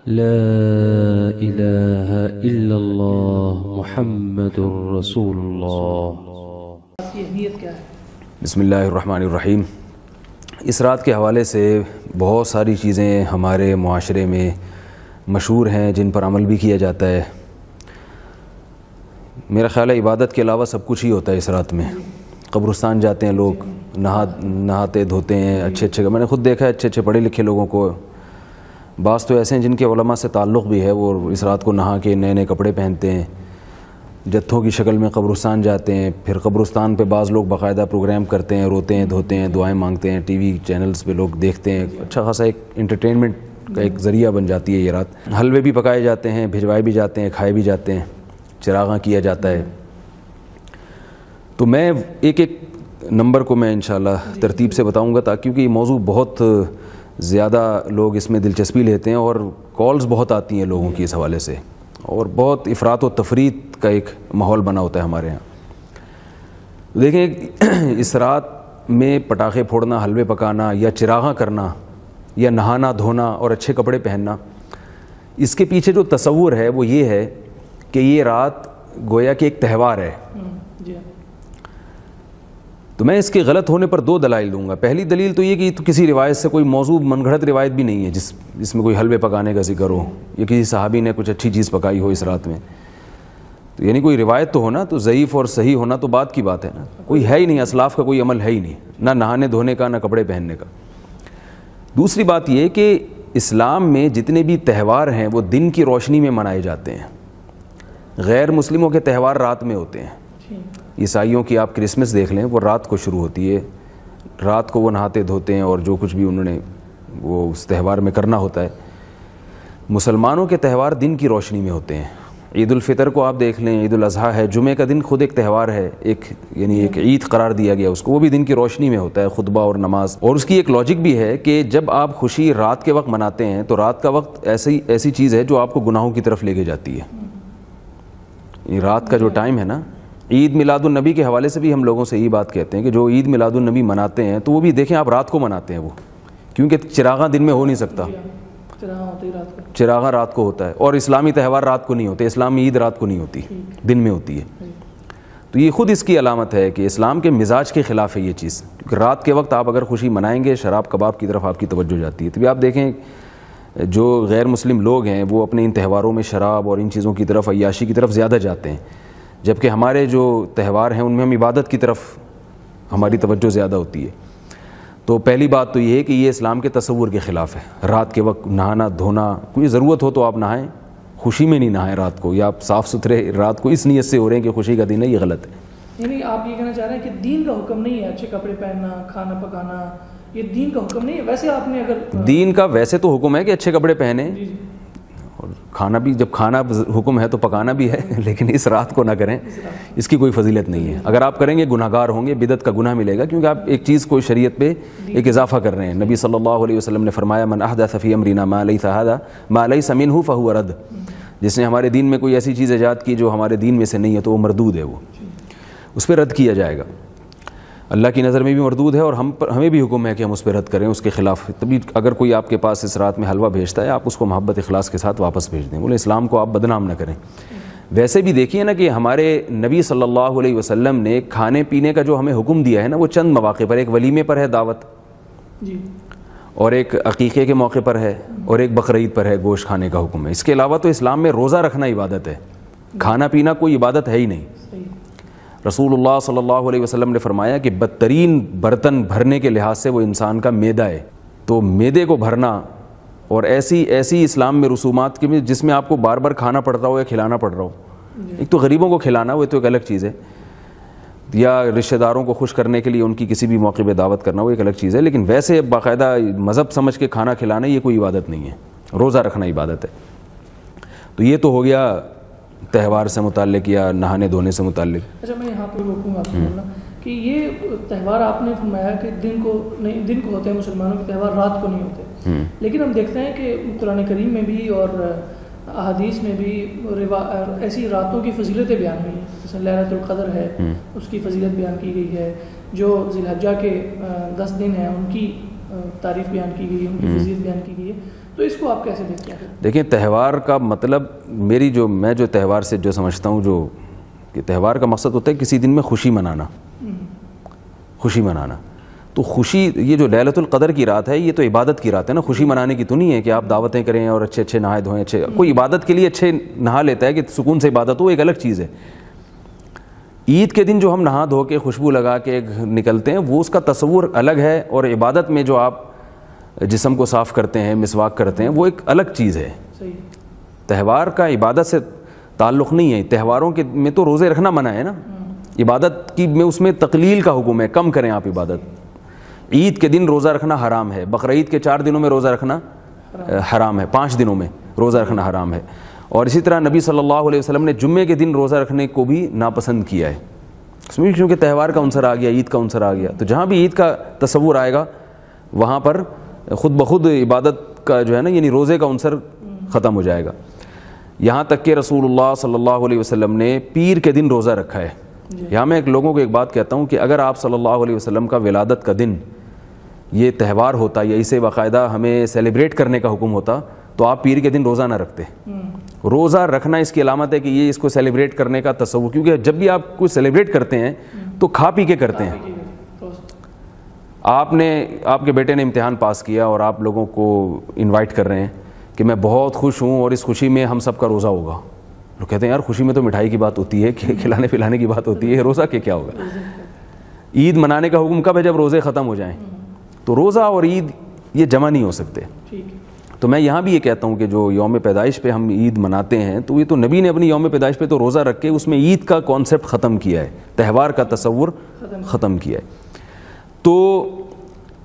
لا الہ الا اللہ محمد رسول اللہ۔ کی اہمیت کیا ہے؟ بسم اللہ الرحمن الرحیم۔ اس رات کے حوالے سے بہت ساری چیزیں ہمارے معاشرے میں مشہور ہیں جن پر عمل بھی کیا جاتا ہے۔ میرا خیال ہے عبادت کے علاوہ سب کچھ ہی ہوتا ہے اس رات میں۔ قبرستان جاتے ہیں لوگ، نہاتے دھوتے ہیں، اچھے میں نے خود دیکھا ہے اچھے پڑھے لکھے لوگوں کو، بعض تو ایسے ہیں جن کے علماء سے تعلق بھی ہے، وہ اس رات کو نہا کے نئے کپڑے پہنتے ہیں، جتھوں کی شکل میں قبرستان جاتے ہیں۔ پھر قبرستان پہ بعض لوگ باقاعدہ پروگرام کرتے ہیں، روتے ہیں دھوتے ہیں، دعائیں مانگتے ہیں، ٹی وی چینلز پہ لوگ دیکھتے ہیں۔ اچھا خاصا ایک انٹرٹینمنٹ کا ایک ذریعہ بن جاتی ہے یہ رات۔ حلوے بھی پکائے جاتے ہیں، بھجوائے بھی جاتے ہیں، کھائے بھی جاتے ہیں، چراغاں کیا جاتا ہے۔ تو میں ایک نمبر کو میں انشاءاللہ ترتیب سے بتاؤں گا، تاکہ کیونکہ یہ موضوع بہت زیادہ لوگ اس میں دلچسپی لیتے ہیں اور کالز بہت آتی ہیں لوگوں کی اس حوالے سے، اور بہت افراط و تفریط کا ایک ماحول بنا ہوتا ہے ہمارے ہاں۔ دیکھیں، اس رات میں پٹاخے پھوڑنا، حلوے پکانا یا چراغاں کرنا یا نہانا دھونا اور اچھے کپڑے پہننا، اس کے پیچھے جو تصور ہے وہ یہ ہے کہ یہ رات گویا کہ ایک تہوار ہے۔ تو میں اس کے غلط ہونے پر دو دلائل دوں گا۔ پہلی دلیل تو یہ کہ تو کسی روایت سے کوئی موضوع من گھڑت روایت بھی نہیں ہے جس میں کوئی حلوے پکانے کا ذکر ہو یا کسی صحابی نے کچھ اچھی چیز پکائی ہو اس رات میں۔ تو یعنی کوئی روایت تو ہونا، تو ضعیف اور صحیح ہونا تو بات کی بات ہے نا، کوئی ہے ہی نہیں، اسلاف کا کوئی عمل ہے ہی نہیں، نہ نہانے دھونے کا نہ کپڑے پہننے کا۔ دوسری بات یہ کہ اسلام میں جتنے بھی تہوار ہیں وہ دن کی روشنی میں منائے جاتے ہیں۔ غیر مسلموں کے تہوار رات میں ہوتے ہیں۔ عیسائیوں کی آپ کرسمس دیکھ لیں، وہ رات کو شروع ہوتی ہے، رات کو وہ نہاتے دھوتے ہیں اور جو کچھ بھی انہوں نے وہ اس تہوار میں کرنا ہوتا ہے۔ مسلمانوں کے تہوار دن کی روشنی میں ہوتے ہیں۔ عید الفطر کو آپ دیکھ لیں، عید الاضحیٰ ہے، جمعہ کا دن خود ایک تہوار ہے، یعنی ایک عید قرار دیا گیا اس کو، وہ بھی دن کی روشنی میں ہوتا ہے، خطبہ اور نماز۔ اور اس کی ایک لاجک بھی ہے کہ جب آپ خوشی رات کے وقت مناتے ہیں تو رات کا وقت ایسی چیز ہے جو آپ کو گناہوں کی طرف لے کے جاتی ہے۔ رات کا جو ٹائم ہے نا، عید میلاد النبی کے حوالے سے بھی ہم لوگوں سے یہی بات کہتے ہیں کہ جو عید میلاد النبی مناتے ہیں تو وہ بھی دیکھیں آپ رات کو مناتے ہیں، وہ کیونکہ چراغاں دن میں ہو نہیں سکتا، چراغاں رات کو ہوتا ہے، اور اسلامی تہوار رات کو نہیں ہوتے، اسلامی عید رات کو نہیں ہوتی، دن میں ہوتی ہے۔ تو یہ خود اس کی علامت ہے کہ اسلام کے مزاج کے خلاف ہے یہ چیز، کیونکہ رات کے وقت آپ اگر خوشی منائیں گے شراب کباب کی طرف آپ کی توجہ جاتی ہے۔ تو بھی آپ دیکھیں جو غیر مسلم لوگ ہیں وہ اپنے ان تہواروں میں شراب اور ان چیزوں کی طرف، عیاشی کی طرف زیادہ جاتے ہیں، جبکہ ہمارے جو تہوار ہیں ان میں ہم عبادت کی طرف ہماری توجہ زیادہ ہوتی ہے۔ تو پہلی بات تو یہ ہے کہ یہ اسلام کے تصور کے خلاف ہے۔ رات کے وقت نہانا دھونا، کوئی ضرورت ہو تو آپ نہائیں، خوشی میں نہیں نہائیں رات کو، یا آپ صاف ستھرے رات کو اس نیت سے ہو رہے ہیں کہ خوشی کا دن ہے، یہ غلط ہے۔ یعنی آپ یہ کہنا چاہ رہے ہیں کہ دین کا حکم نہیں ہے اچھے کپڑے پہننا، کھانا پکانا، یہ دین کا حکم نہیں ہے؟ ویسے آپ نے اگر دین کا ویسے تو حکم ہے کہ اچھے کپڑے پہنیں، اور کھانا بھی، جب کھانا حکم ہے تو پکانا بھی ہے، لیکن اس رات کو نہ کریں، اس کی کوئی فضیلت نہیں ہے۔ اگر آپ کریں گے گناہگار ہوں گے، بدعت کا گناہ ملے گا، کیونکہ آپ ایک چیز کو شریعت پہ ایک اضافہ کر رہے ہیں۔ نبی صلی اللہ علیہ وسلم نے فرمایا من احدث فی امرنا ما لیس منہ فہو رد، جس نے ہمارے دین میں کوئی ایسی چیز ایجاد کی جو ہمارے دین میں سے نہیں ہے تو وہ مردود ہے، وہ اس پہ رد کیا جائے گا، اللہ کی نظر میں بھی مردود ہے، اور ہمیں بھی حکم ہے کہ ہم اس پہ رد کریں، اس کے خلاف۔ تبھی اگر کوئی آپ کے پاس اس رات میں حلوہ بھیجتا ہے، آپ اس کو محبت اخلاص کے ساتھ واپس بھیج دیں، بولے اسلام کو آپ بدنام نہ کریں۔ ویسے بھی دیکھیے نا کہ ہمارے نبی صلی اللہ علیہ وسلم نے کھانے پینے کا جو ہمیں حکم دیا ہے نا، وہ چند مواقع پر، ایک ولیمے پر ہے دعوت، اور ایک عقیقے کے موقع پر ہے، اور ایک بقرعید پر ہے گوشت کھانے کا حکم ہے۔ اس کے علاوہ تو اسلام میں روزہ رکھنا عبادت ہے، کھانا پینا کوئی عبادت ہے ہی نہیں۔ رسول اللہ صلی اللہ علیہ وسلم نے فرمایا کہ بدترین برتن بھرنے کے لحاظ سے وہ انسان کا معدہ ہے، تو معدے کو بھرنا، اور ایسی اسلام میں رسومات کے جس میں آپ کو بار بار کھانا پڑتا ہو یا کھلانا پڑ رہا ہو۔ ایک تو غریبوں کو کھلانا، وہ تو ایک الگ چیز ہے، یا رشتہ داروں کو خوش کرنے کے لیے ان کی کسی بھی موقع پہ دعوت کرنا، وہ ایک الگ چیز ہے، لیکن ویسے باقاعدہ مذہب سمجھ کے کھانا کھلانا یہ کوئی عبادت نہیں ہے، روزہ رکھنا عبادت ہے۔ تو یہ تو ہو گیا تہوار سے متعلق یا نہانے دھونے سے متعلق۔ اچھا، میں یہاں پہ روکوں آپ کو بولنا کہ یہ تہوار آپ نے فرمایا کہ دن کو ہوتے ہیں، مسلمانوں کے تہوار رات کو نہیں ہوتے، لیکن ہم دیکھتے ہیں کہ قرآن کریم میں بھی اور احادیث میں بھی ایسی راتوں کی فضیلتیں بیان ہوئی ہیں، جیسے لیلۃ القدر ہے، اس کی فضیلت بیان کی گئی ہے، جو ذی الحجہ کے 10 دن ہیں ان کی تعریف بیان کی گئی ہے, ان کی فضیلت بیان کی گئی ہے, تو اس کو آپ کیسے دیکھتے ہیں؟ دیکھیں تہوار کا مطلب میں جو تہوار سے جو سمجھتا ہوں جو کہ تہوار کا مقصد ہوتا ہے کسی دن میں خوشی منانا, خوشی منانا. تو خوشی, یہ جو لیلۃ القدر کی رات ہے یہ تو عبادت کی رات ہے نا, خوشی منانے کی تو نہیں ہے کہ آپ دعوتیں کریں اور اچھے اچھے نہائے دھوئیں. اچھے کوئی عبادت کے لیے اچھے نہا لیتا ہے کہ سکون سے عبادت ہو, ایک الگ چیز ہے. عید کے دن جو ہم نہا دھو کے خوشبو لگا کے نکلتے ہیں وہ اس کا تصور الگ ہے, اور عبادت میں جو آپ جسم کو صاف کرتے ہیں, مسواک کرتے ہیں, وہ ایک الگ چیز ہے. تہوار کا عبادت سے تعلق نہیں ہے. تہواروں کے میں تو روزے رکھنا منع ہے نا, عبادت کی میں اس میں تقلیل کا حکم ہے, کم کریں آپ عبادت. عید کے دن روزہ رکھنا حرام ہے, بقرعید کے 4 دنوں میں روزہ رکھنا حرام ہے, 5 دنوں میں روزہ رکھنا حرام ہے. اور اسی طرح نبی صلی اللہ علیہ وسلم نے جمعے کے دن روزہ رکھنے کو بھی ناپسند کیا ہے, اس میں کیونکہ تہوار کا عنصر آ گیا, عید کا عنصر آ گیا. تو جہاں بھی عید کا تصور آئے گا وہاں پر خود بخود عبادت کا جو ہے نا یعنی روزے کا عنصر ختم ہو جائے گا. یہاں تک کہ رسول اللہ صلی اللہ علیہ وسلم نے پیر کے دن روزہ رکھا ہے. یہاں میں لوگوں کو ایک بات کہتا ہوں کہ اگر آپ صلی اللہ علیہ وسلم کا ولادت کا دن یہ تہوار ہوتا یا اسے باقاعدہ ہمیں سیلیبریٹ کرنے کا حکم ہوتا تو آپ پیر کے دن روزہ نہ رکھتے. روزہ رکھنا اس کی علامت ہے کہ یہ اس کو سیلیبریٹ کرنے کا تصور, کیونکہ جب بھی آپ کوئی سیلیبریٹ کرتے ہیں تو کھا پی کے کرتے ہیں. آپ کے بیٹے نے امتحان پاس کیا اور آپ لوگوں کو انوائٹ کر رہے ہیں کہ میں بہت خوش ہوں اور اس خوشی میں ہم سب کا روزہ ہوگا. لوگ کہتے ہیں یار خوشی میں تو مٹھائی کی بات ہوتی ہے, کھلانے پلانے کی بات ہوتی ہے, روزہ کے کیا ہوگا. عید منانے کا حکم کب ہے؟ جب روزے ختم ہو جائیں. تو روزہ اور عید یہ جمع نہیں ہو سکتے. تو میں یہاں بھی یہ کہتا ہوں کہ جو یوم پیدائش پہ ہم عید مناتے ہیں تو یہ تو نبی نے اپنی یوم پیدائش پہ تو روزہ رکھ کے اس میں عید کا کانسیپٹ ختم کیا ہے, تہوار کا تصور ختم کیا ہے. تو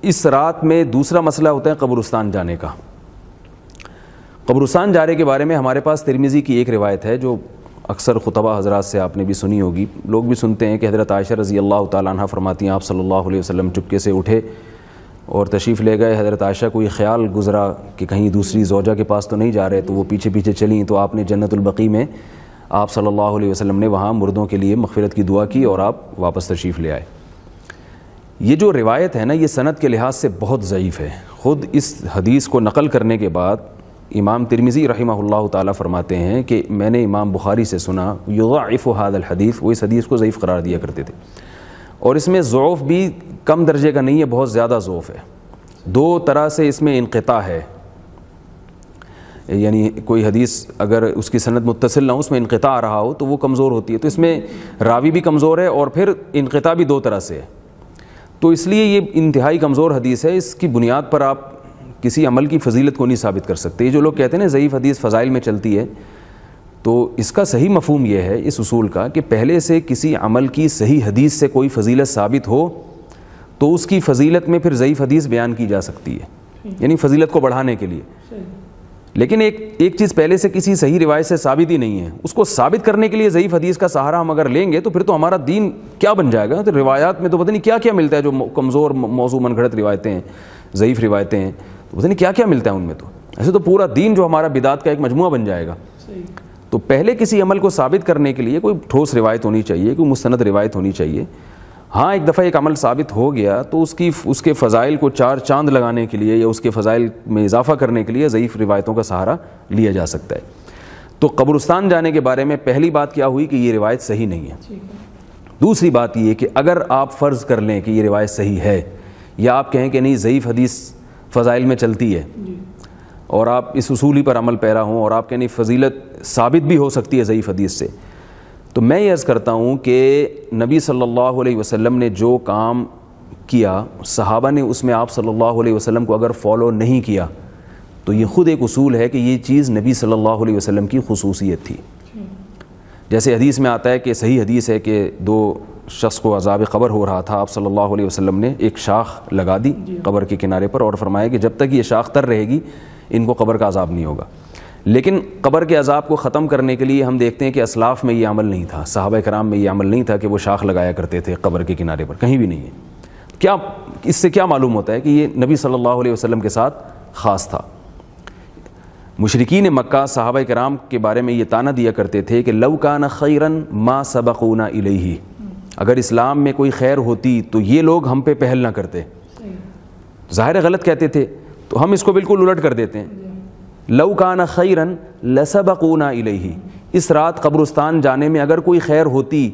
اس رات میں دوسرا مسئلہ ہوتا ہے قبرستان جانے کا. قبرستان جانے کے بارے میں ہمارے پاس ترمذی کی ایک روایت ہے جو اکثر خطبہ حضرات سے آپ نے بھی سنی ہوگی, لوگ بھی سنتے ہیں, کہ حضرت عائشہ رضی اللہ تعالیٰ عنہ فرماتی ہیں آپ صلی اللہ علیہ وسلم چپکے سے اٹھے اور تشریف لے گئے. حضرت عائشہ کو یہ خیال گزرا کہ کہیں دوسری زوجہ کے پاس تو نہیں جا رہے, تو وہ پیچھے پیچھے چلیں تو آپ نے جنت البقیع میں آپ صلی اللہ علیہ وسلم نے وہاں مردوں کے لیے مغفرت کی دعا کی اور آپ واپس تشریف لے آئے. یہ جو روایت ہے نا یہ سند کے لحاظ سے بہت ضعیف ہے. خود اس حدیث کو نقل کرنے کے بعد امام ترمذی رحمہ اللہ تعالیٰ فرماتے ہیں کہ میں نے امام بخاری سے سنا یضعف هذا الحدیث, وہ اس حدیث کو ضعیف قرار دیا کرتے تھے. اور اس میں ضعف بھی کم درجے کا نہیں ہے, بہت زیادہ ضعف ہے. 2 طرح سے اس میں انقطاع ہے, یعنی کوئی حدیث اگر اس کی سند متصل نہ ہو, اس میں انقطاع آ رہا ہو تو وہ کمزور ہوتی ہے. تو اس میں راوی بھی کمزور ہے اور پھر انقطاع بھی 2 طرح سے ہے. تو اس لیے یہ انتہائی کمزور حدیث ہے. اس کی بنیاد پر آپ کسی عمل کی فضیلت کو نہیں ثابت کر سکتے. یہ جو لوگ کہتے ہیں نا ضعیف حدیث فضائل میں چلتی ہے, تو اس کا صحیح مفہوم یہ ہے اس اصول کا کہ پہلے سے کسی عمل کی صحیح حدیث سے کوئی فضیلت ثابت ہو تو اس کی فضیلت میں پھر ضعیف حدیث بیان کی جا سکتی ہے, یعنی فضیلت کو بڑھانے کے لیے. لیکن ایک چیز پہلے سے کسی صحیح روایت سے ثابت ہی نہیں ہے, اس کو ثابت کرنے کے لیے ضعیف حدیث کا سہارا ہم اگر لیں گے تو پھر تو ہمارا دین کیا بن جائے گا. تو روایات میں تو پتہ نہیں کیا کیا ملتا ہے, جو کمزور موضوع من گھڑت روایتیں ہیں, ضعیف روایتیں ہیں, تو پتہ نہیں کیا کیا ملتا ہے ان میں. تو ایسے تو پورا دین جو ہمارا بدعت کا ایک مجموعہ بن جائے گا. تو پہلے کسی عمل کو ثابت کرنے کے لیے کوئی ٹھوس روایت ہونی چاہیے, کوئی مستند روایت ہونی چاہیے. ہاں ایک دفعہ ایک عمل ثابت ہو گیا تو اس کے فضائل کو 4 چاند لگانے کے لیے یا اس کے فضائل میں اضافہ کرنے کے لیے ضعیف روایتوں کا سہارا لیا جا سکتا ہے. تو قبرستان جانے کے بارے میں پہلی بات کیا ہوئی کہ یہ روایت صحیح نہیں ہے. دوسری بات یہ کہ اگر آپ فرض کر لیں کہ یہ روایت صحیح ہے, یا آپ کہیں کہ نہیں ضعیف حدیث فضائل میں چلتی ہے, اور آپ اس اصول ہی پر عمل پیرا ہوں اور آپ کہیں نہیں فضیلت ثابت بھی ہو سکتی ہے ضعیف حدیث سے, تو میں یہ عرض کرتا ہوں کہ نبی صلی اللہ علیہ وسلم نے جو کام کیا, صحابہ نے اس میں آپ صلی اللہ علیہ وسلم کو اگر فالو نہیں کیا تو یہ خود ایک اصول ہے کہ یہ چیز نبی صلی اللہ علیہ وسلم کی خصوصیت تھی. جیسے حدیث میں آتا ہے کہ صحیح حدیث ہے کہ 2 شخص کو عذاب قبر ہو رہا تھا, آپ صلی اللہ علیہ وسلم نے ایک شاخ لگا دی قبر کے کنارے پر اور فرمایا کہ جب تک یہ شاخ تر رہے گی ان کو قبر کا عذاب نہیں ہوگا. لیکن قبر کے عذاب کو ختم کرنے کے لیے ہم دیکھتے ہیں کہ اسلاف میں یہ عمل نہیں تھا, صحابہ کرام میں یہ عمل نہیں تھا کہ وہ شاخ لگایا کرتے تھے قبر کے کنارے پر, کہیں بھی نہیں ہے. کیا اس سے کیا معلوم ہوتا ہے کہ یہ نبی صلی اللہ علیہ وسلم کے ساتھ خاص تھا. مشرکین مکہ صحابہ کرام کے بارے میں یہ طعنہ دیا کرتے تھے کہ لو کان خیرن ما سبقونا الیہ, اگر اسلام میں کوئی خیر ہوتی تو یہ لوگ ہم پہ پہل نہ کرتے. ظاہر ہے غلط کہتے تھے، تو ہم اس کو بالکل الٹ کر دیتے ہیں. لو کان خیرا لسبقونا الیہ، اس رات قبرستان جانے میں اگر کوئی خیر ہوتی،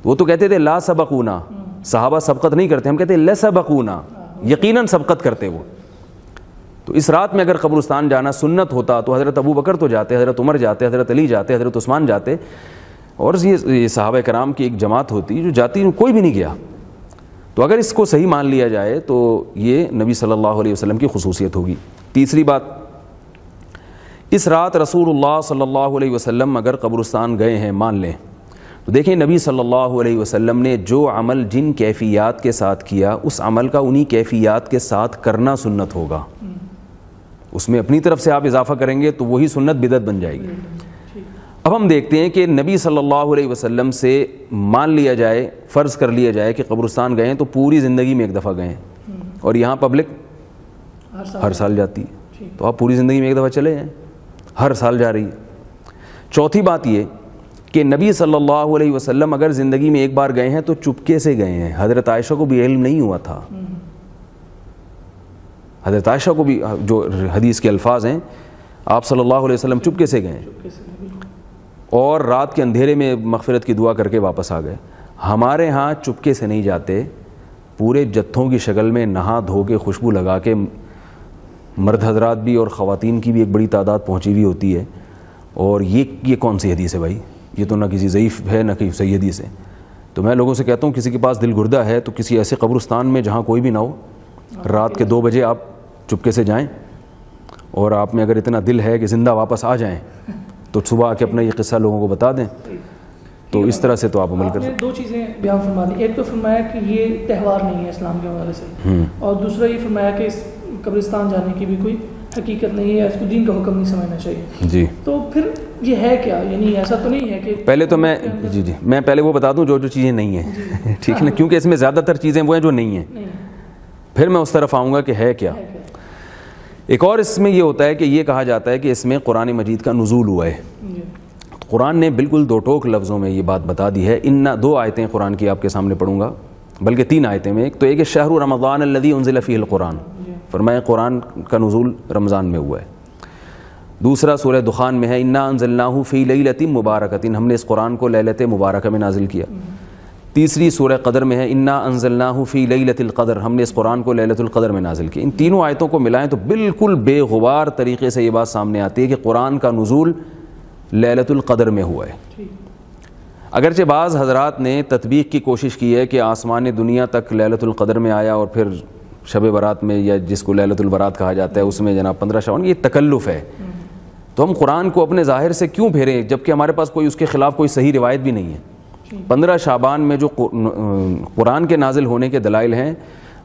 وہ تو کہتے تھے لا سبقونا، صحابہ سبقت نہیں کرتے، ہم کہتے ہیں لسبقونا، یقیناً سبقت کرتے وہ. تو اس رات میں اگر قبرستان جانا سنت ہوتا تو حضرت ابو بکر تو جاتے، حضرت عمر جاتے، حضرت علی جاتے، حضرت عثمان جاتے، اور یہ صحابہ کرام کی ایک جماعت ہوتی جو جاتی، کوئی بھی نہیں گیا. تو اگر اس کو صحیح مان لیا جائے تو یہ نبی صلی اللہ علیہ وسلم کی خصوصیت ہوگی. تیسری بات، اس رات رسول اللہ صلی اللہ علیہ وسلم اگر قبرستان گئے ہیں مان لیں، تو دیکھیں نبی صلی اللہ علیہ وسلم نے جو عمل جن کیفیات کے ساتھ کیا، اس عمل کا انہی کیفیات کے ساتھ کرنا سنت ہوگا. اس میں اپنی طرف سے آپ اضافہ کریں گے تو وہی سنت بدعت بن جائے گی. اب ہم دیکھتے ہیں کہ نبی صلی اللہ علیہ وسلم سے مان لیا جائے، فرض کر لیا جائے کہ قبرستان گئے ہیں تو پوری زندگی میں ایک دفعہ گئے ہیں، اور یہاں پبلک ہر سال جاتی ہے، تو آپ پوری زندگی میں ایک دفعہ چلے جائیں، ہر سال جا رہی ہے. چوتھی بات یہ کہ نبی صلی اللہ علیہ وسلم اگر زندگی میں ایک بار گئے ہیں تو چپکے سے گئے ہیں. حضرت عائشہ کو بھی علم نہیں ہوا تھا، حضرت عائشہ کو بھی، جو حدیث کے الفاظ ہیں، آپ صلی اللہ علیہ وسلم چپکے سے گئے اور رات کے اندھیرے میں مغفرت کی دعا کر کے واپس آ گئے. ہمارے ہاں چپکے سے نہیں جاتے، پورے جتھوں کی شکل میں نہا دھو کے خوشبو لگا کے، مرد حضرات بھی اور خواتین کی بھی ایک بڑی تعداد پہنچی ہوئی ہوتی ہے. اور یہ کون سی حدیث ہے بھائی؟ یہ تو نہ کسی ضعیف ہے نہ کسی صحیح حدیث ہے. تو میں لوگوں سے کہتا ہوں کسی کے پاس دل گردہ ہے تو کسی ایسے قبرستان میں جہاں کوئی بھی نہ ہو، رات کے 2 بجے آپ چپکے سے جائیں، اور آپ میں اگر اتنا دل ہے کہ زندہ واپس آ جائیں تو صبح آ کے اپنا یہ قصہ لوگوں کو بتا دیں. تو اس طرح سے تو آپ عمل کر سکتے ہیں. 2 چیزیں بیان فرما دی. ایک تو فرمایا کہ یہ تہوار نہیں ہے اسلام کے حوالے سے، اور دوسرا یہ فرمایا کہ اس قبرستان جانے کی بھی کوئی حقیقت نہیں ہے، اس کو دین کا حکم نہیں سمجھنا چاہیے. جی، تو پھر یہ ہے کیا؟ یعنی ایسا تو نہیں ہے کہ پہلے تو میں پہلے وہ بتا دوں جو چیزیں نہیں ہیں، ٹھیک ہے نا، کیونکہ اس میں زیادہ تر چیزیں وہ ہیں جو نہیں ہیں، پھر میں اس طرف آؤں گا کہ ہے کیا. ایک اور اس میں یہ ہوتا ہے کہ یہ کہا جاتا ہے کہ اس میں قرآن مجید کا نزول ہوا ہے. قرآن نے بالکل 2 ٹوک لفظوں میں یہ بات بتا دی ہے. 2 آیتیں قرآن کی آپ کے سامنے پڑھوں گا، بلکہ 3 آیتیں میں. ایک تو ایک شہر رمضان الذی انزل فیہ القرآن، فرمایا قرآن کا نزول رمضان میں ہوا ہے. دوسرا سورہ دخان میں ہے انا انزلناہ فی لیلۃ مبارکۃ، ہم نے اس قرآن کو لیلۃ مبارکہ میں نازل کیا. تیسری سورہ قدر میں ہے انا انزلناہ فی لیلۃ القدر، ہم نے اس قرآن کو لیلۃ القدر میں نازل کیا. ان تینوں آیتوں کو ملائیں تو بالکل بے غبار طریقے سے یہ بات سامنے آتی ہے کہ قرآن کا نزول لیلۃ القدر میں ہوا ہے. اگرچہ بعض حضرات نے تطبیق کی کوشش کی ہے کہ آسمان دنیا تک لیلۃ القدر میں آیا اور پھر شب برات میں، یا جس کو لیلۃ البرات کہا جاتا ہے، اس میں جناب 15 شعبان، یہ تکلف ہے. تو ہم قرآن کو اپنے ظاہر سے کیوں پھیریں جبکہ ہمارے پاس کوئی اس کے خلاف کوئی صحیح روایت بھی نہیں ہے. 15 شعبان میں جو قرآن کے نازل ہونے کے دلائل ہیں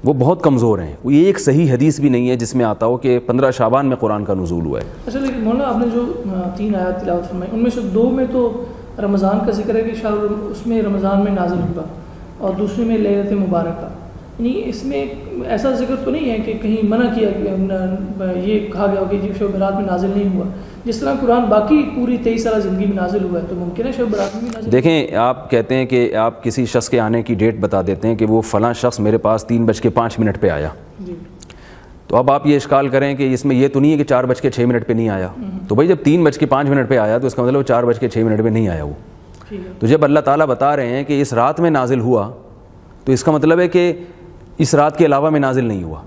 وہ بہت کمزور ہیں. کوئی ایک صحیح حدیث بھی نہیں ہے جس میں آتا ہو کہ 15 شعبان میں قرآن کا نزول ہوا ہے. اچھا، لیکن مولانا آپ نے جو 3 آیات تلاوت فرمائی ان میں سے 2 میں تو رمضان کا ذکر ہے کہ شاہ اس میں رمضان میں نازل ہوا، اور دوسرے میں لیلۃ مبارکہ. یعنی اس میں ایسا ذکر تو نہیں ہے کہ کہیں منع کیا یہ کہا گیا ہو کہ شب برات میں نازل نہیں ہوا. جس طرح قرآن باقی پوری 23 سالہ زندگی میں نازل ہوا ہے تو ممکن ہے شب برات میں بھی نازل. دیکھیں، آپ کہتے ہیں کہ آپ کسی شخص کے آنے کی ڈیٹ بتا دیتے ہیں کہ وہ فلاں شخص میرے پاس 3:05 پہ آیا. تو اب آپ یہ اشکال کریں کہ اس میں یہ تو نہیں ہے کہ 4:06 پہ نہیں آیا. تو بھائی جب 3:05 پہ آیا تو اس کا مطلب 4:06 پہ نہیں آیا وہ. تو جب اللہ تعالیٰ بتا رہے ہیں کہ اس رات میں نازل ہوا تو اس کا مطلب ہے کہ اس رات کے علاوہ میں نازل نہیں ہوا.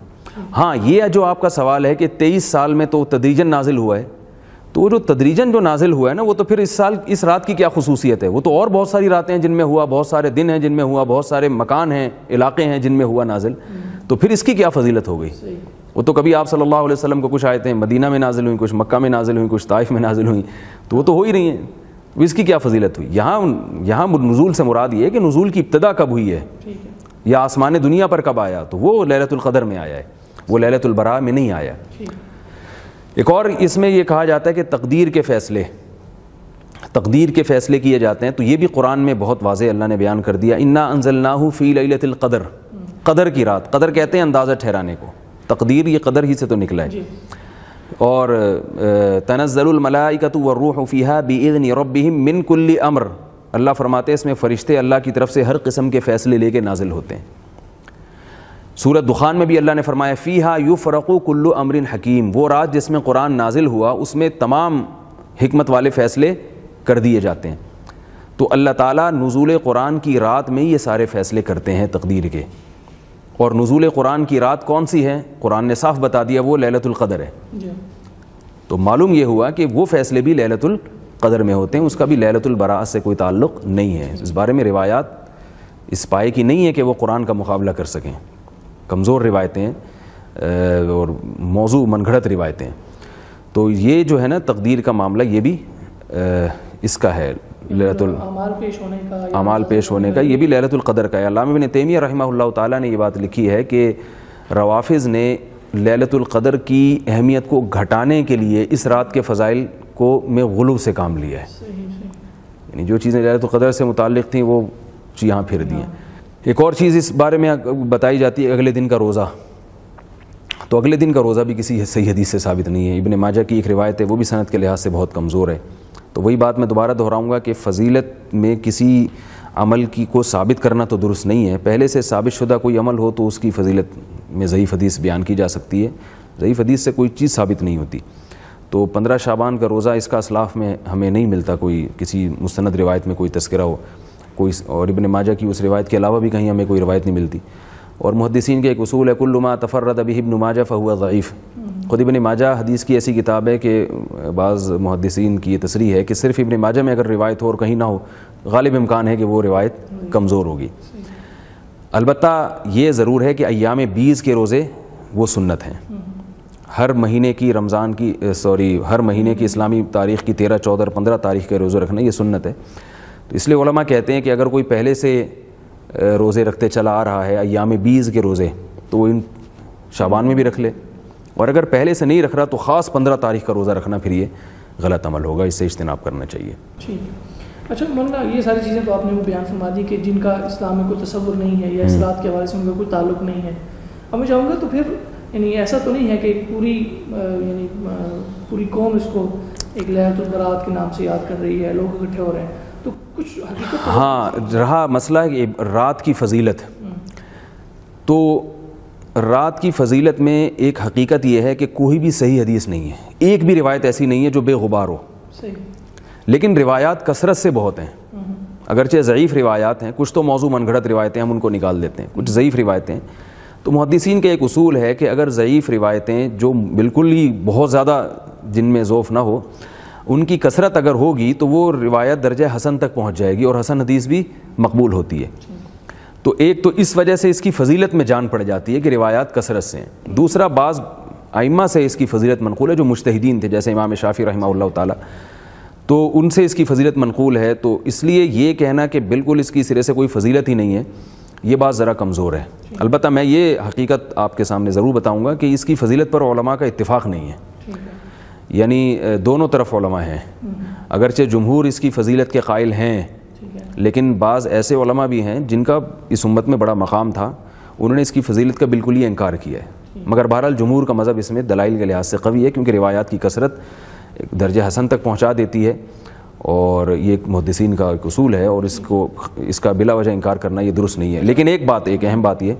ہاں، یہ جو آپ کا سوال ہے کہ 23 سال میں تو تدریجاً نازل ہوا ہے، تو وہ جو تدریجاً جو نازل ہوا ہے نا، وہ تو پھر اس رات کی کیا خصوصیت ہے؟ وہ تو اور بہت ساری راتیں ہیں جن میں ہوا، بہت سارے دن ہیں جن میں ہوا، بہت سارے مکان ہیں، علاقے ہیں جن میں ہوا نازل. تو پھر اس کی کیا فضیلت ہو گئی؟ وہ تو کبھی آپ صلی اللہ علیہ وسلم کو کچھ آیتیں مدینہ میں نازل ہوئیں، کچھ مکہ میں نازل ہوئیں، کچھ طائف میں نازل ہوئیں، تو وہ تو ہو ہی رہی ہیں. اس کی کیا فضیلت ہوئی؟ یہاں نزول سے مراد یہ ہے کہ نزول کی ابتدا کب ہوئی ہے یا آسمان دنیا پر کب آیا، تو وہ لیلۃ القدر میں آیا ہے، وہ لیلۃ البراء میں نہیں آیا. ایک اور اس میں یہ کہا جاتا ہے کہ تقدیر کے فیصلے کیے جاتے ہیں، تو یہ بھی قرآن میں بہت واضح اللہ نے بیان کر دیا. انا انزلناہ فی لیلۃ القدر، قدر کی رات، قدر کہتے ہیں اندازہ ٹھہرانے کو، تقدیر یہ قدر ہی سے تو نکلا ہے. اور تنزل الملائکۃ والروح فیہا باذن ربہم من کل امر، اللہ فرماتے ہیں اس میں فرشتے اللہ کی طرف سے ہر قسم کے فیصلے لے کے نازل ہوتے ہیں. سورۃ دخان میں بھی اللہ نے فرمایا فیہا یفرق کل امر حکیم، وہ رات جس میں قرآن نازل ہوا اس میں تمام حکمت والے فیصلے کر دیے جاتے ہیں۔ تو اللہ تعالیٰ نزول قرآن کی رات میں یہ سارے فیصلے کرتے ہیں تقدیر کے، اور نزول قرآن کی رات کون سی ہے؟ قرآن نے صاف بتا دیا وہ لیلۃ القدر ہے۔ تو معلوم یہ ہوا کہ وہ فیصلے بھی لیلۃ القدر میں ہوتے ہیں، اس کا بھی لیلۃ البراءت سے کوئی تعلق نہیں ہے۔ اس بارے میں روایات اس پائے کی نہیں ہے کہ وہ قرآن کا مقابلہ کر سکیں، کمزور روایتیں اور موضوع من گھڑت روایتیں۔ تو یہ جو ہے نا تقدیر کا معاملہ یہ بھی اس کا ہے، لیلۃ اعمال پیش ہونے کا، یہ بھی لیلۃ القدر کا ہے۔ علامہ ابن تیمیہ رحمہ اللہ تعالیٰ نے یہ بات لکھی ہے کہ روافض نے لیلۃ القدر کی اہمیت کو گھٹانے کے لیے اس رات کے فضائل کو میں غلو سے کام لیا ہے، یعنی جو چیزیں لیلۃ القدر سے متعلق تھیں وہ یہاں پھر دی ہیں۔ ایک اور چیز اس بارے میں بتائی جاتی ہے اگلے دن کا روزہ، تو اگلے دن کا روزہ بھی کسی صحیح حدیث سے ثابت نہیں ہے۔ ابن ماجہ کی ایک روایت ہے، وہ بھی سند کے لحاظ سے بہت کمزور ہے۔ تو وہی بات میں دوبارہ دہراؤں گا کہ فضیلت میں کسی عمل کی کو ثابت کرنا تو درست نہیں ہے، پہلے سے ثابت شدہ کوئی عمل ہو تو اس کی فضیلت میں ضعیف حدیث بیان کی جا سکتی ہے، ضعیف حدیث سے کوئی چیز ثابت نہیں ہوتی۔ تو 15 شعبان کا روزہ اس کا اسلاف میں ہمیں نہیں ملتا، کوئی کسی مستند روایت میں کوئی تذکرہ ہو کوئی، اور ابن ماجہ کی اس روایت کے علاوہ بھی کہیں ہمیں کوئی روایت نہیں ملتی۔ اور محدثین کے ایک اصول ہے کل ما تفرد به ابن ماجہ فهو ضعیف۔ خود ابن ماجہ حدیث کی ایسی کتاب ہے کہ بعض محدثین کی یہ تصریح ہے کہ صرف ابن ماجہ میں اگر روایت ہو اور کہیں نہ ہو، غالب امکان ہے کہ وہ روایت کمزور ہوگی۔ البتہ یہ ضرور ہے کہ ایام 20 کے روزے وہ سنت ہیں، ہر مہینے کی رمضان کی ہر مہینے کی اسلامی تاریخ کی 13، 14 اور 15 تاریخ کے روزے رکھنا یہ سنت ہے۔ تو اس لیے علماء کہتے ہیں کہ اگر کوئی پہلے سے روزے رکھتے چلا آ رہا ہے ایام 20 کے روزے تو وہ ان شعبان میں بھی رکھ لے، اور اگر پہلے سے نہیں رکھ رہا تو خاص 15 تاریخ کا روزہ رکھنا پھر یہ غلط عمل ہوگا، اس سے اجتناب کرنا چاہیے۔ ٹھیک۔ اچھا مولانا، یہ ساری چیزیں تو آپ نے وہ بیان فرما دی کہ جن کا اسلام میں کوئی تصور نہیں ہے یا اس رات کے حوالے سے ان کا کوئی تعلق نہیں ہے، اب میں چاہوں گا تو پھر یعنی ایسا تو نہیں ہے کہ پوری قوم اس کو ایک لیلۃ البراءت کے نام سے یاد کر رہی ہے، لوگ اکٹھے ہو رہے ہیں، تو کچھ حقیقت ہاں رہا مسئلہ کہ رات کی فضیلت، تو رات کی فضیلت میں ایک حقیقت یہ ہے کہ کوئی بھی صحیح حدیث نہیں ہے، ایک بھی روایت ایسی نہیں ہے جو بے غبار ہو، لیکن روایات کثرت سے بہت ہیں، اگرچہ ضعیف روایات ہیں، کچھ تو موضوع من گھڑت روایتیں ہم ان کو نکال دیتے ہیں، کچھ ضعیف روایتیں۔ تو محدثین کا ایک اصول ہے کہ اگر ضعیف روایتیں جو بالکل ہی بہت زیادہ جن میں ذوف نہ ہو، ان کی کثرت اگر ہوگی تو وہ روایت درجہ حسن تک پہنچ جائے گی، اور حسن حدیث بھی مقبول ہوتی ہے۔ تو ایک تو اس وجہ سے اس کی فضیلت میں جان پڑ جاتی ہے کہ روایات کثرت سے ہیں۔ دوسرا، بعض ائمہ سے اس کی فضیلت منقول ہے جو مجتہدین تھے، جیسے امام شافعی رحمہ اللہ تعالیٰ، تو ان سے اس کی فضیلت منقول ہے۔ تو اس لیے یہ کہنا کہ بالکل اس کی سرے سے کوئی فضیلت ہی نہیں ہے، یہ بات ذرا کمزور ہے۔ البتہ میں یہ حقیقت آپ کے سامنے ضرور بتاؤں گا کہ اس کی فضیلت پر علماء کا اتفاق نہیں ہے، یعنی دونوں طرف علماء ہیں، اگرچہ جمہور اس کی فضیلت کے قائل ہیں، لیکن بعض ایسے علماء بھی ہیں جن کا اس امت میں بڑا مقام تھا، انہوں نے اس کی فضیلت کا بالکل ہی انکار کیا ہے۔ مگر بہرحال جمہور کا مذہب اس میں دلائل کے لحاظ سے قوی ہے، کیونکہ روایات کی کثرت درجہ حسن تک پہنچا دیتی ہے، اور یہ ایک محدثین کا ایک اصول ہے، اور اس کا بلا وجہ انکار کرنا یہ درست نہیں ہے۔ لیکن ایک اہم بات یہ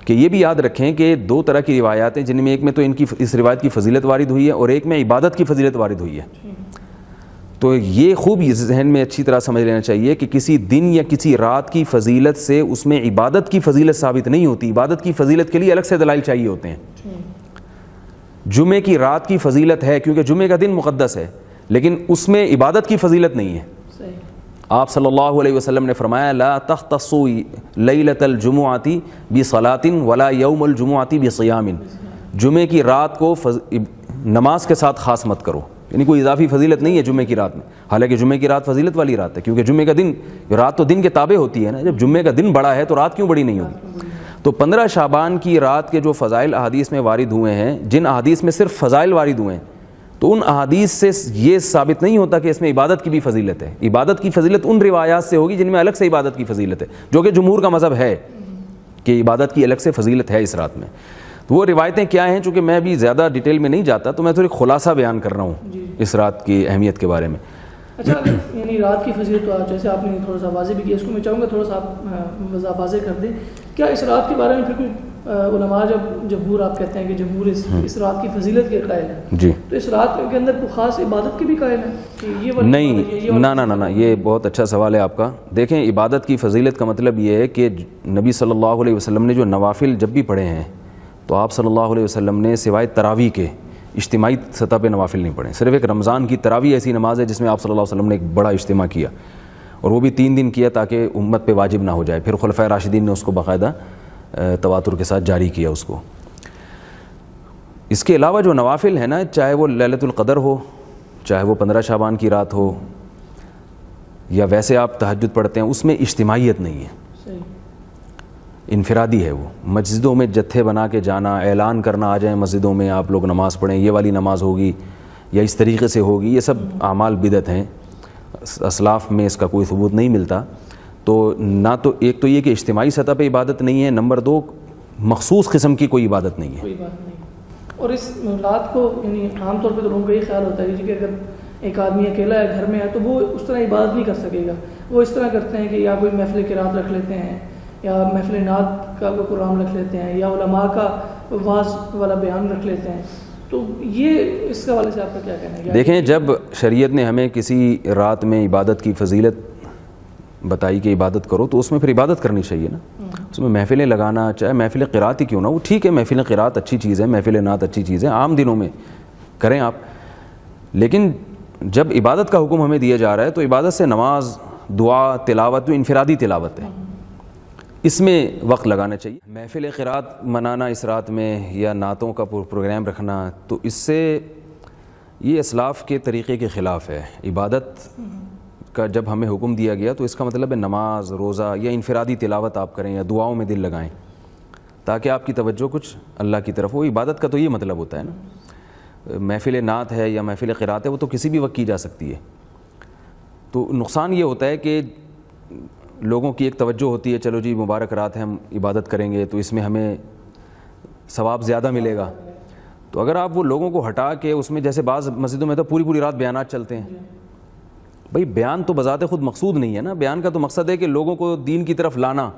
کہ یہ بھی یاد رکھیں کہ دو طرح کی روایات ہیں، جن میں ایک میں تو اس روایت کی فضیلت وارد ہوئی ہے، اور ایک میں عبادت کی فضیلت وارد ہوئی ہے۔ تو یہ خوب ذہن میں اچھی طرح سمجھ لینا چاہیے کہ کسی دن یا کسی رات کی فضیلت سے اس میں عبادت کی فضیلت ثابت نہیں ہوتی، عبادت کی فضیلت کے لیے الگ سے دلائل چاہیے ہوتے ہیں۔ جمعے کی رات کی فضیلت ہے کیونکہ جمعے کا دن مقدس ہے، لیکن اس میں عبادت کی فضیلت نہیں ہے۔ آپ صلی اللہ علیہ وسلم نے فرمایا لا تختصوا لیلۃ الجمعۃ بصلاۃ ولا یوم الجمعۃ بصیام، جمعے کی رات کو نماز کے ساتھ خاص مت کرو، یعنی کوئی اضافی فضیلت نہیں ہے جمعے کی رات میں، حالانکہ جمعے کی رات فضیلت والی رات ہے، کیونکہ جمعے کا دن، رات تو دن کے تابع ہوتی ہے نا، جب جمعے کا دن بڑا ہے تو رات کیوں بڑی نہیں ہوگی؟ تو 15 شعبان کی رات کے جو فضائل احادیث میں وارد ہوئے ہیں، جن احادیث میں صرف فضائل وارد ہوئے ہیں، تو ان احادیث سے یہ ثابت نہیں ہوتا کہ اس میں عبادت کی بھی فضیلت ہے۔ عبادت کی فضیلت ان روایات سے ہوگی جن میں الگ سے عبادت کی فضیلت ہے، جو کہ جمہور کا مذہب ہے کہ عبادت کی الگ سے فضیلت ہے اس رات میں۔ تو وہ روایتیں کیا ہیں، چونکہ میں بھی زیادہ ڈیٹیل میں نہیں جاتا تو میں تھوڑی خلاصہ بیان کر رہا ہوں اس رات کی اہمیت کے بارے میں۔ اچھا یعنی رات کی فضیلت تو جیسے آپ نے تھوڑا سا واضح بھی کیا، اس کو میں چاہوں گا تھوڑا سا آپ واضح کر دیں، کیا اس رات کے بارے میں پھر کوئی علماء جب جمہور آپ کہتے ہیں کہ جمہور اس رات کی فضیلت کے قائل ہے جی، تو اس رات کے اندر کوئی خاص عبادت کے بھی قائل ہیں کہ یہ نہیں؟ نہ یہ بہت اچھا سوال ہے آپ کا. دیکھیں عبادت کی فضیلت کا مطلب یہ ہے کہ نبی صلی اللہ علیہ وسلم نے جو نوافل جب بھی پڑھے ہیں تو آپ صلی اللہ علیہ وسلم نے سوائے تراویح کے اجتماعی سطح پہ نوافل نہیں پڑھے. صرف ایک رمضان کی تراویح ایسی نماز ہے جس میں آپ صلی اللہ علیہ وسلم نے ایک بڑا اجتماع کیا، اور وہ بھی 3 دن کیا تاکہ امت پہ واجب نہ ہو جائے. پھر خلفائے راشدین نے اس کو باقاعدہ تواتر کے ساتھ جاری کیا اس کو. اس کے علاوہ جو نوافل ہیں نا، چاہے وہ لیلۃ القدر ہو، چاہے وہ 15 شعبان کی رات ہو، یا ویسے آپ تہجد پڑھتے ہیں، اس میں اجتماعیت نہیں ہے، انفرادی ہے. وہ مسجدوں میں جتھے بنا کے جانا، اعلان کرنا آ جائیں مسجدوں میں آپ لوگ نماز پڑھیں، یہ والی نماز ہوگی یا اس طریقے سے ہوگی، یہ سب اعمال بدعت ہیں. اسلاف میں اس کا کوئی ثبوت نہیں ملتا. تو نہ تو ایک تو یہ کہ اجتماعی سطح پہ عبادت نہیں ہے، نمبر 2 مخصوص قسم کی کوئی عبادت نہیں ہے. کوئی بات نہیں. اور اس رات کو یعنی عام طور پہ تو لوگوں کا یہ خیال ہوتا ہے کہ اگر ایک آدمی اکیلا ہے گھر میں ہے تو وہ اس طرح عبادت نہیں کر سکے گا. وہ اس طرح کرتے ہیں کہ یا کوئی محفل قرات رکھ لیتے ہیں، یا محفل نعت کا کوئی پروگرام رکھ لیتے ہیں، یا علماء کا واعظ والا بیان رکھ لیتے ہیں. تو یہ اس حوالے سے آپ کا کیا کہنا ہے؟ دیکھیں جب شریعت نے ہمیں کسی رات میں عبادت کی فضیلت بتائی کہ عبادت کرو تو اس میں پھر عبادت کرنی چاہیے نا. اس میں محفلیں لگانا، چاہے محفل قرات ہی کیوں نہ، وہ ٹھیک ہے، محفل قرات اچھی چیز ہے، محفل نعت اچھی چیز ہے، عام دنوں میں کریں آپ. لیکن جب عبادت کا حکم ہمیں دیا جا رہا ہے تو عبادت سے نماز، دعا، تلاوت جو انفرادی تلاوت ہے، اس میں وقت لگانا چاہیے. محفل قرات منانا اس رات میں یا نعتوں کا پروگرام رکھنا، تو اس سے یہ اسلاف کے طریقے کے خلاف ہے. عبادت کا جب ہمیں حکم دیا گیا تو اس کا مطلب ہے نماز، روزہ یا انفرادی تلاوت آپ کریں یا دعاؤں میں دل لگائیں تاکہ آپ کی توجہ کچھ اللہ کی طرف ہو. عبادت کا تو یہ مطلب ہوتا ہے نا. محفل نعت ہے یا محفل قرات ہے وہ تو کسی بھی وقت کی جا سکتی ہے. تو نقصان یہ ہوتا ہے کہ لوگوں کی ایک توجہ ہوتی ہے، چلو جی مبارک رات ہے ہم عبادت کریں گے تو اس میں ہمیں ثواب زیادہ ملے گا. تو اگر آپ وہ لوگوں کو ہٹا کے اس میں، جیسے بعض مسجدوں میں تو پوری رات بیانات چلتے ہیں. بھائی بیان تو بذات خود مقصود نہیں ہے نا. بیان کا تو مقصد ہے کہ لوگوں کو دین کی طرف لانا.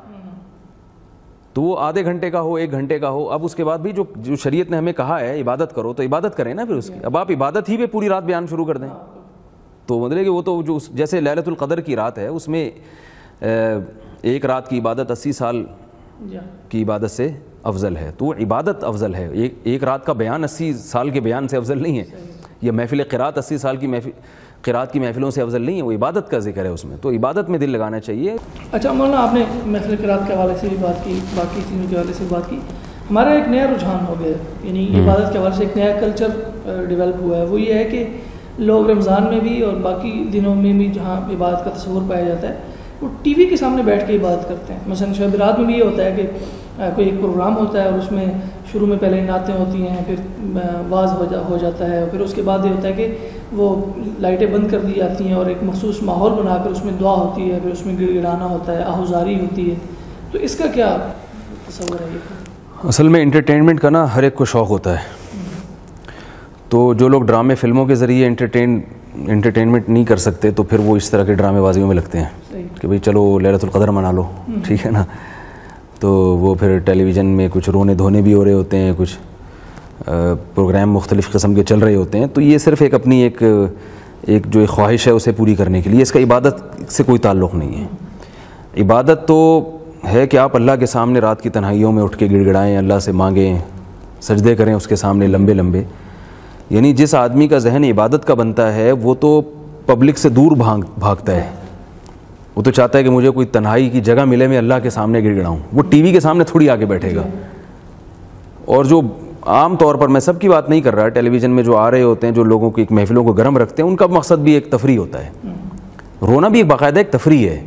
تو وہ آدھے گھنٹے کا ہو، 1 گھنٹے کا ہو. اب اس کے بعد بھی جو شریعت نے ہمیں کہا ہے عبادت کرو تو عبادت کریں نا پھر اس کی. اب آپ عبادت ہی پہ پوری رات بیان شروع کر دیں تو مطلب کہ وہ تو جو جیسے لیلۃ القدر کی رات ہے اس میں 1 رات کی عبادت 80 سال کی عبادت سے افضل ہے. تو عبادت افضل ہے. ایک رات کا بیان 80 سال کے بیان سے افضل نہیں ہے، یا محفل قرات 80 سال کی قرات کی محفلوں سے افضل نہیں ہے. وہ عبادت کا ذکر ہے اس میں، تو عبادت میں دل لگانا چاہیے. اچھا مولانا، آپ نے محفل قرات کے حوالے سے بھی بات کی، باقی چیزوں کے حوالے سے بات کی. ہمارا ایک نیا رجحان ہو گیا، یعنی عبادت کے حوالے سے ایک نیا کلچر ڈیولپ ہوا ہے. وہ یہ ہے کہ لوگ رمضان میں بھی اور باقی دنوں میں بھی جہاں عبادت کا تصور پایا جاتا ہے وہ ٹی وی کے سامنے بیٹھ کے عبادت کرتے ہیں. مثلا شب برات میں بھی یہ ہوتا ہے کہ کوئی ایک پروگرام ہوتا ہے اور اس میں شروع میں پہلے نعتیں ہوتی ہیں، پھر واعظ ہو جاتا ہے، پھر اس کے بعد یہ ہوتا ہے کہ وہ لائٹیں بند کر دی جاتی ہیں اور ایک مخصوص ماحول بنا کر اس میں دعا ہوتی ہے، پھر اس میں گڑ گڑانا ہوتا ہے، آہوزاری ہوتی ہے. تو اس کا کیا تصور ہے؟ یہ اصل میں انٹرٹینمنٹ کا نا ہر ایک کو شوق ہوتا ہے. تو جو لوگ ڈرامے فلموں کے ذریعے انٹرٹینمنٹ نہیں کر سکتے تو پھر وہ اس طرح کے ڈرامے بازیوں میں لگتے ہیں کہ بھئی چلو لیلۃ القدر منا لو، ٹھیک ہے نا. تو وہ پھر ٹیلی ویژن میں کچھ رونے دھونے بھی ہو رہے ہوتے ہیں، کچھ پروگرام مختلف قسم کے چل رہے ہوتے ہیں. تو یہ صرف ایک اپنی ایک جو ایک خواہش ہے اسے پوری کرنے کے لیے، اس کا عبادت سے کوئی تعلق نہیں ہے. عبادت تو ہے کہ آپ اللہ کے سامنے رات کی تنہائیوں میں اٹھ کے گڑ گڑائیں، اللہ سے مانگیں، سجدے کریں اس کے سامنے لمبے لمبے. یعنی جس آدمی کا ذہن عبادت کا بنتا ہے وہ تو پبلک سے دور بھاگتا ہے. وہ تو چاہتا ہے کہ مجھے کوئی تنہائی کی جگہ ملے، میں اللہ کے سامنے گڑ گڑاؤں. وہ ٹی وی کے سامنے تھوڑی آ کے بیٹھے گا. اور جو عام طور پر، میں سب کی بات نہیں کر رہا، ٹیلی ویژن میں جو آ رہے ہوتے ہیں جو لوگوں کی ایک محفلوں کو گرم رکھتے ہیں، ان کا مقصد بھی ایک تفریح ہوتا ہے. رونا بھی ایک باقاعدہ ایک تفریح ہے.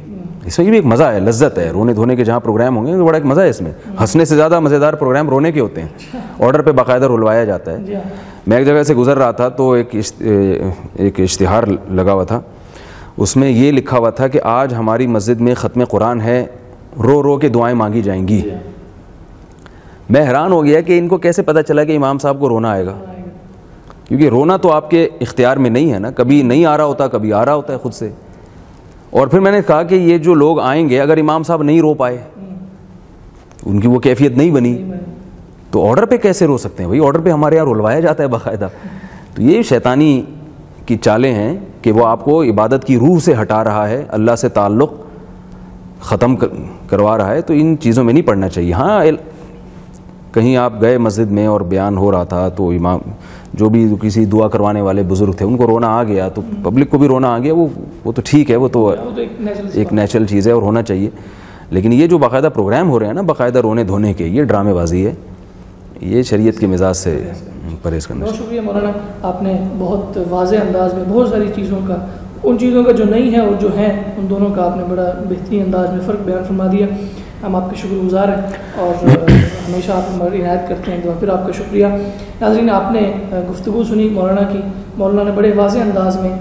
اس میں بھی ایک مزہ ہے، لذت ہے. رونے دھونے کے جہاں پروگرام ہوں گے بڑا ایک مزہ ہے اس میں. ہنسنے سے زیادہ مزیدار پروگرام رونے کے ہوتے ہیں. آرڈر پہ باقاعدہ رلوایا جاتا ہے. میں ایک جگہ سے گزر رہا تھا تو ایک اشتہار لگا ہوا تھا، اس میں یہ لکھا ہوا تھا کہ آج ہماری مسجد میں ختم قرآن ہے، رو رو کے دعائیں مانگی جائیں گی. میں حیران ہو گیا کہ ان کو کیسے پتہ چلا کہ امام صاحب کو رونا آئے گا. کیونکہ رونا تو آپ کے اختیار میں نہیں ہے نا, کبھی نہیں آ رہا ہوتا, کبھی آ رہا ہوتا ہے خود سے. اور پھر میں نے کہا کہ یہ جو لوگ آئیں گے, اگر امام صاحب نہیں رو پائے, ان کی وہ کیفیت نہیں بنی, تو آرڈر پہ کیسے رو سکتے ہیں بھائی؟ آرڈر پہ ہمارے یہاں رولوایا جاتا ہے باقاعدہ. تو یہ شیطانی کی چالیں ہیں کہ وہ آپ کو عبادت کی روح سے ہٹا رہا ہے, اللہ سے تعلق ختم کروا رہا ہے. تو ان چیزوں میں نہیں پڑھنا چاہیے. ہاں کہیں آپ گئے مسجد میں اور بیان ہو رہا تھا تو امام جو بھی کسی دعا کروانے والے بزرگ تھے ان کو رونا آ گیا, تو پبلک کو بھی رونا آ گیا, وہ تو ٹھیک ہے, وہ تو ایک نیچرل چیز ہے اور ہونا چاہیے. لیکن یہ جو باقاعدہ پروگرام ہو رہے ہیں نا باقاعدہ رونے دھونے کے, یہ ڈرامے بازی ہے, یہ شریعت کے مزاج سے پرہیز کرنا. بہت شکریہ مولانا, آپ نے بہت واضح انداز میں بہت ساری چیزوں کا, ان چیزوں کا جو نہیں ہے اور جو ہیں ان دونوں کا آپ نے بڑا بہترین انداز میں فرق بیان فرما دیا. ہم آپ کے شکر گزار ہیں اور ہمیشہ آپ ہماری عنایت کرتے ہیں. پھر آپ کا شکریہ. ناظرین, آپ نے گفتگو سنی مولانا کی. مولانا نے بڑے واضح انداز میں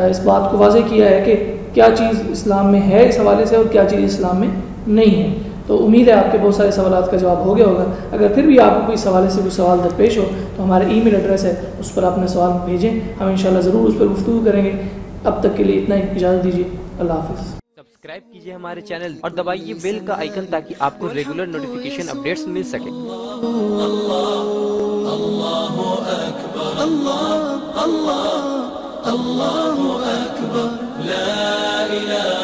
اس بات کو واضح کیا ہے کہ کیا چیز اسلام میں ہے اس حوالے سے اور کیا چیز اسلام میں نہیں ہے. تو امید ہے آپ کے بہت سارے سوالات کا جواب ہو گیا ہوگا. اگر پھر بھی آپ کو اس حوالے سے کوئی سوال درپیش ہو تو ہمارا ای میل ایڈریس ہے, اس پر اپنے سوال بھیجیں, ہم انشاءاللہ ضرور اس پر گفتگو کریں گے. اب تک کے لیے اتنا ہی, اجازت دیجیے. اللہ حافظ. سبسکرائب کیجیے ہمارے چینل اور دبائیے بیل کا آئیکن تاکہ آپ کو ریگولر نوٹیفیکیشن اپڈیٹس مل سکے. اللہ اکبر, لا الہ